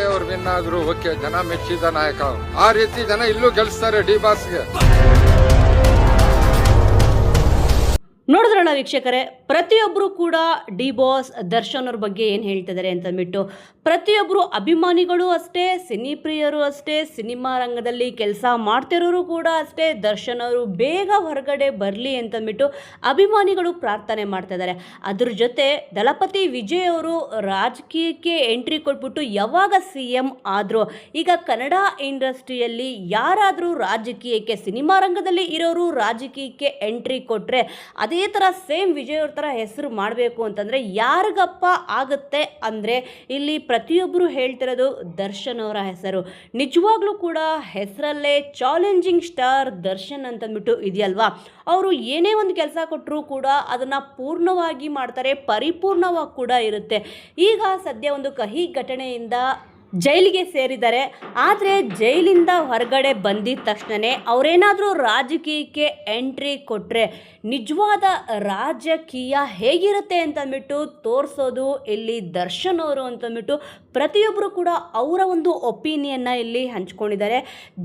ಅವ್ರು ವಿನ್ ಆದ್ರು ಓಕೆ, ಜನ ಮೆಚ್ಚಿದ ನಾಯಕ. ಆ ರೀತಿ ಜನ ಇಲ್ಲೂ ಗೆಲ್ಸ್ತಾರೆ ಡಿ ಬಾಸ್ಗೆ. ನೋಡಿದ್ರಲ್ಲ ವೀಕ್ಷಕರೇ, ಪ್ರತಿಯೊಬ್ಬರು ಕೂಡ ಡಿ ಬಾಸ್ ದರ್ಶನ್ ಅವ್ರ ಬಗ್ಗೆ ಏನು ಹೇಳ್ತಿದ್ದಾರೆ ಅಂತಂದ್ಬಿಟ್ಟು, ಪ್ರತಿಯೊಬ್ಬರು ಅಭಿಮಾನಿಗಳು ಅಷ್ಟೇ, ಸಿನಿ ಪ್ರಿಯರು ಅಷ್ಟೇ, ಸಿನಿಮಾ ರಂಗದಲ್ಲಿ ಕೆಲಸ ಮಾಡ್ತಿರೋರು ಕೂಡ ಅಷ್ಟೇ, ದರ್ಶನ್ ಅವರು ಬೇಗ ಹೊರಗಡೆ ಬರಲಿ ಅಂತಂದ್ಬಿಟ್ಟು ಅಭಿಮಾನಿಗಳು ಪ್ರಾರ್ಥನೆ ಮಾಡ್ತಾ ಇದ್ದಾರೆ. ಅದ್ರ ಜೊತೆ ದಳಪತಿ ವಿಜಯ್ ಅವರು ರಾಜಕೀಯಕ್ಕೆ ಎಂಟ್ರಿ ಕೊಟ್ಬಿಟ್ಟು ಯಾವಾಗ CM ಆದರೂ, ಈಗ ಕನ್ನಡ ಇಂಡಸ್ಟ್ರಿಯಲ್ಲಿ ಯಾರಾದರೂ ರಾಜಕೀಯಕ್ಕೆ, ಸಿನಿಮಾ ರಂಗದಲ್ಲಿ ಇರೋರು ರಾಜಕೀಯಕ್ಕೆ ಎಂಟ್ರಿ ಕೊಟ್ಟರೆ ಅದೇ ಥರ ಸೇಮ್ ವಿಜಯ್ ಅವ್ರ ಥರ ಹೆಸರು ಮಾಡಬೇಕು ಅಂತಂದರೆ ಯಾರಿಗಪ್ಪ ಆಗುತ್ತೆ ಅಂದರೆ ಇಲ್ಲಿ ಪ್ರತಿಯೊಬ್ಬರು ಹೇಳ್ತಿರೋದು ದರ್ಶನ್ ಅವರ ಹೆಸರು. ನಿಜವಾಗ್ಲೂ ಕೂಡ ಹೆಸರಲ್ಲೇ ಚಾಲೆಂಜಿಂಗ್ ಸ್ಟಾರ್ ದರ್ಶನ್ ಅಂತಂದ್ಬಿಟ್ಟು ಇದೆಯಲ್ವಾ, ಅವರು ಏನೇ ಒಂದು ಕೆಲಸ ಕೊಟ್ಟರೂ ಕೂಡ ಅದನ್ನು ಪೂರ್ಣವಾಗಿ ಮಾಡ್ತಾರೆ, ಪರಿಪೂರ್ಣವಾಗಿ ಕೂಡ ಇರುತ್ತೆ. ಈಗ ಸದ್ಯ ಒಂದು ಕಹಿ ಘಟನೆಯಿಂದ ಜೈಲಿಗೆ ಸೇರಿದ್ದಾರೆ. ಆದರೆ ಜೈಲಿಂದ ಹೊರಗಡೆ ಬಂದಿದ್ದ ತಕ್ಷಣವೇ ಅವರೇನಾದರೂ ರಾಜಕೀಯಕ್ಕೆ ಎಂಟ್ರಿ ಕೊಟ್ಟರೆ ನಿಜವಾದ ರಾಜಕೀಯ ಹೇಗಿರುತ್ತೆ ಅಂತಂದ್ಬಿಟ್ಟು ತೋರಿಸೋದು ಇಲ್ಲಿ ದರ್ಶನ್ ಅವರು ಅಂತಂದ್ಬಿಟ್ಟು ಪ್ರತಿಯೊಬ್ಬರು ಕೂಡ ಅವರ ಒಂದು ಒಪಿನಿಯನ್ನ ಇಲ್ಲಿ ಹಂಚ್ಕೊಂಡಿದ್ದಾರೆ.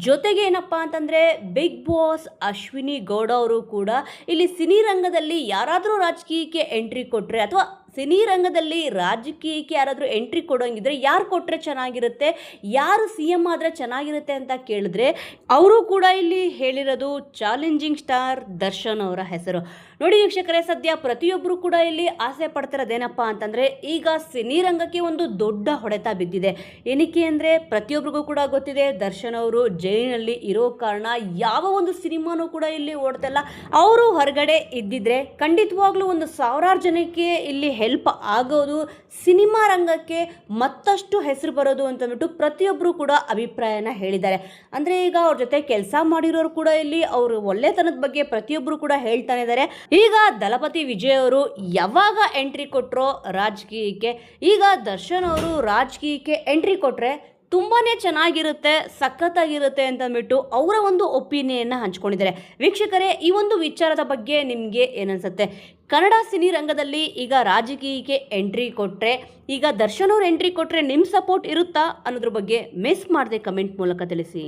ಜೊತೆಗೆ ಏನಪ್ಪ ಅಂತಂದರೆ ಬಿಗ್ ಬಾಸ್ ಅಶ್ವಿನಿ ಗೌಡ ಅವರು ಕೂಡ ಇಲ್ಲಿ ಸಿನಿ ರಂಗದಲ್ಲಿ ಯಾರಾದರೂ ರಾಜಕೀಯಕ್ಕೆ ಎಂಟ್ರಿ ಕೊಟ್ಟರೆ ಅಥವಾ ಸಿನಿ ರಂಗದಲ್ಲಿ ರಾಜಕೀಯಕ್ಕೆ ಯಾರಾದರೂ ಎಂಟ್ರಿ ಕೊಡೋಂಗಿದ್ರೆ ಯಾರು ಕೊಟ್ಟರೆ ಚೆನ್ನಾಗಿರುತ್ತೆ, ಯಾರು CM ಆದರೆ ಚೆನ್ನಾಗಿರುತ್ತೆ ಅಂತ ಕೇಳಿದ್ರೆ ಅವರು ಕೂಡ ಇಲ್ಲಿ ಹೇಳಿರೋದು ಚಾಲೆಂಜಿಂಗ್ ಸ್ಟಾರ್ ದರ್ಶನ್ ಅವರ ಹೆಸರು. ನೋಡಿ ವೀಕ್ಷಕರೇ, ಸದ್ಯ ಪ್ರತಿಯೊಬ್ಬರು ಕೂಡ ಇಲ್ಲಿ ಆಸೆ ಪಡ್ತಿರೋದೇನಪ್ಪ ಅಂತಂದರೆ, ಈಗ ಸಿನಿ ರಂಗಕ್ಕೆ ಒಂದು ದೊಡ್ಡ ಹೊಡೆತ ಬಿದ್ದಿದೆ. ಏನಕ್ಕೆ ಅಂದರೆ ಪ್ರತಿಯೊಬ್ಬರಿಗೂ ಕೂಡ ಗೊತ್ತಿದೆ, ದರ್ಶನ್ ಅವರು ಜೈಲಿನಲ್ಲಿ ಇರೋ ಕಾರಣ ಯಾವ ಒಂದು ಸಿನಿಮಾನೂ ಕೂಡ ಇಲ್ಲಿ ಓಡ್ತಿಲ್ಲ. ಅವರು ಹೊರಗಡೆ ಇದ್ದಿದ್ರೆ ಖಂಡಿತವಾಗ್ಲೂ ಒಂದು ಸಾವಿರಾರು ಜನಕ್ಕೆ ಇಲ್ಲಿ ಹೆಲ್ಪ್ ಆಗೋದು, ಸಿನಿಮಾ ರಂಗಕ್ಕೆ ಮತ್ತಷ್ಟು ಹೆಸರು ಬರೋದು ಅಂತಂದ್ಬಿಟ್ಟು ಪ್ರತಿಯೊಬ್ಬರು ಕೂಡ ಅಭಿಪ್ರಾಯನ ಹೇಳಿದ್ದಾರೆ. ಅಂದರೆ ಈಗ ಅವ್ರ ಜೊತೆ ಕೆಲಸ ಮಾಡಿರೋರು ಕೂಡ ಇಲ್ಲಿ ಅವರು ಒಳ್ಳೆತನದ ಬಗ್ಗೆ ಪ್ರತಿಯೊಬ್ಬರು ಕೂಡ ಹೇಳ್ತಾನೆ ಇದ್ದಾರೆ. ಈಗ ದಳಪತಿ ವಿಜಯ್ ಅವರು ಯಾವಾಗ ಎಂಟ್ರಿ ಕೊಟ್ಟರೋ ರಾಜಕೀಯಕ್ಕೆ, ಈಗ ದರ್ಶನ್ ಅವರು ರಾಜಕೀಯಕ್ಕೆ ಎಂಟ್ರಿ ಕೊಟ್ಟರೆ ತುಂಬಾ ಚೆನ್ನಾಗಿರುತ್ತೆ, ಸಖತ್ತಾಗಿರುತ್ತೆ ಅಂತಂದ್ಬಿಟ್ಟು ಅವರ ಒಂದು ಒಪಿನಿಯನ್ನ ಹಂಚ್ಕೊಂಡಿದ್ದಾರೆ. ವೀಕ್ಷಕರೇ, ಈ ಒಂದು ವಿಚಾರದ ಬಗ್ಗೆ ನಿಮಗೆ ಏನನ್ಸುತ್ತೆ? ಕನ್ನಡ ಸಿನಿ ರಂಗದಲ್ಲಿ ಈಗ ರಾಜಕೀಯಕ್ಕೆ ಎಂಟ್ರಿ ಕೊಟ್ಟರೆ, ಈಗ ದರ್ಶನ್ ಅವರು ಎಂಟ್ರಿ ಕೊಟ್ಟರೆ ನಿಮ್ಮ ಸಪೋರ್ಟ್ ಇರುತ್ತಾ ಅನ್ನೋದ್ರ ಬಗ್ಗೆ ಮಿಸ್ ಮಾಡದೆ ಕಮೆಂಟ್ ಮೂಲಕ ತಿಳಿಸಿ.